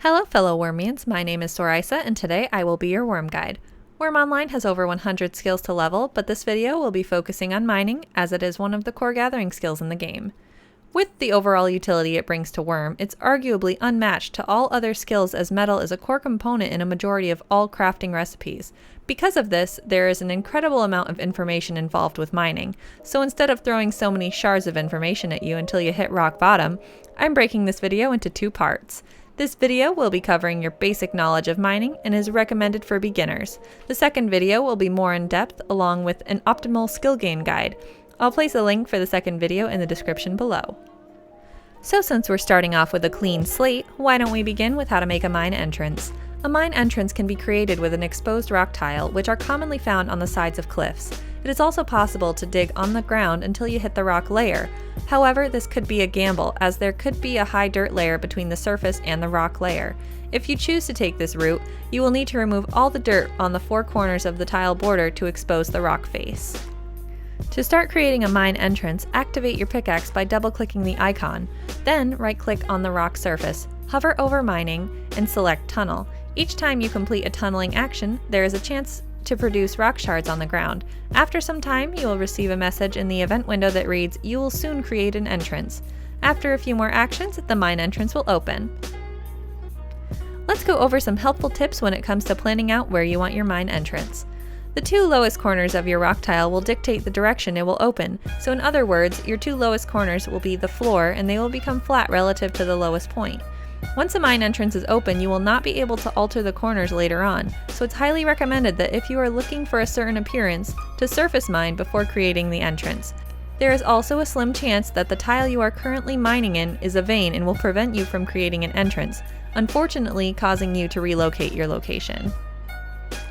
Hello fellow Wurmians, my name is Sorisa and today I will be your Wurm guide. Wurm Online has over 100 skills to level, but this video will be focusing on mining as it is one of the core gathering skills in the game. With the overall utility it brings to Wurm, it's arguably unmatched to all other skills as metal is a core component in a majority of all crafting recipes. Because of this, there is an incredible amount of information involved with mining, so instead of throwing so many shards of information at you until you hit rock bottom, I'm breaking this video into two parts. This video will be covering your basic knowledge of mining and is recommended for beginners. The second video will be more in depth along with an optimal Skillgain guide. I'll place a link for the second video in the description below. So since we're starting off with a clean slate, why don't we begin with how to make a mine entrance. A mine entrance can be created with an exposed rock tile, which are commonly found on the sides of cliffs. It is also possible to dig on the ground until you hit the rock layer. However, this could be a gamble, as there could be a high dirt layer between the surface and the rock layer. If you choose to take this route, you will need to remove all the dirt on the four corners of the tile border to expose the rock face. To start creating a mine entrance, activate your pickaxe by double-clicking the icon. Then right-click on the rock surface, hover over mining, and select tunnel. Each time you complete a tunneling action, there is a chance to produce rock shards on the ground. After some time, you will receive a message in the event window that reads, "You will soon create an entrance." After a few more actions, the mine entrance will open. Let's go over some helpful tips when it comes to planning out where you want your mine entrance. The two lowest corners of your rock tile will dictate the direction it will open, so in other words, your two lowest corners will be the floor and they will become flat relative to the lowest point. Once a mine entrance is open, you will not be able to alter the corners later on, so it's highly recommended that if you are looking for a certain appearance, to surface mine before creating the entrance. There is also a slim chance that the tile you are currently mining in is a vein and will prevent you from creating an entrance, unfortunately causing you to relocate your location.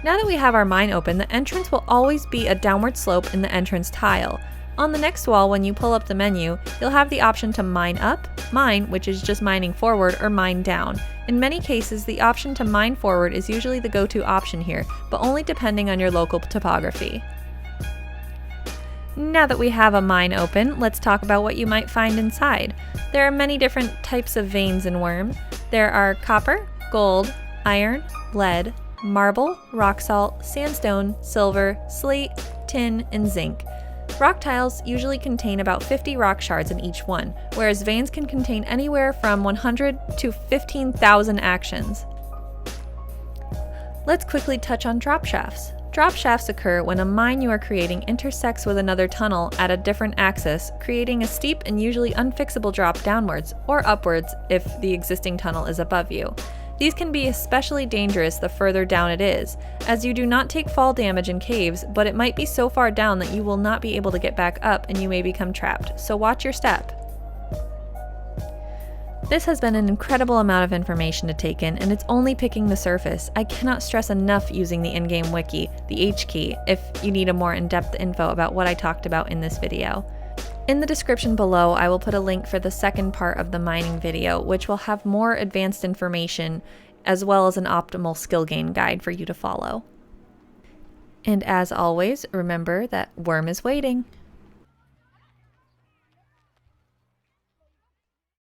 Now that we have our mine open, the entrance will always be a downward slope in the entrance tile. On the next wall, when you pull up the menu, you'll have the option to mine up, mine, which is just mining forward, or mine down. In many cases, the option to mine forward is usually the go-to option here, but only depending on your local topography. Now that we have a mine open, let's talk about what you might find inside. There are many different types of veins in Wurm. There are copper, gold, iron, lead, marble, rock salt, sandstone, silver, slate, tin, and zinc. Rock tiles usually contain about 50 rock shards in each one, whereas veins can contain anywhere from 100 to 15,000 actions. Let's quickly touch on drop shafts. Drop shafts occur when a mine you are creating intersects with another tunnel at a different axis, creating a steep and usually unfixable drop downwards or upwards if the existing tunnel is above you. These can be especially dangerous the further down it is, as you do not take fall damage in caves, but it might be so far down that you will not be able to get back up and you may become trapped, so watch your step. This has been an incredible amount of information to take in, and it's only picking the surface. I cannot stress enough using the in-game wiki, the H key, if you need a more in-depth info about what I talked about in this video. In the description below, I will put a link for the second part of the mining video, which will have more advanced information as well as an optimal Skillgain guide for you to follow. And as always, remember that Wurm is waiting.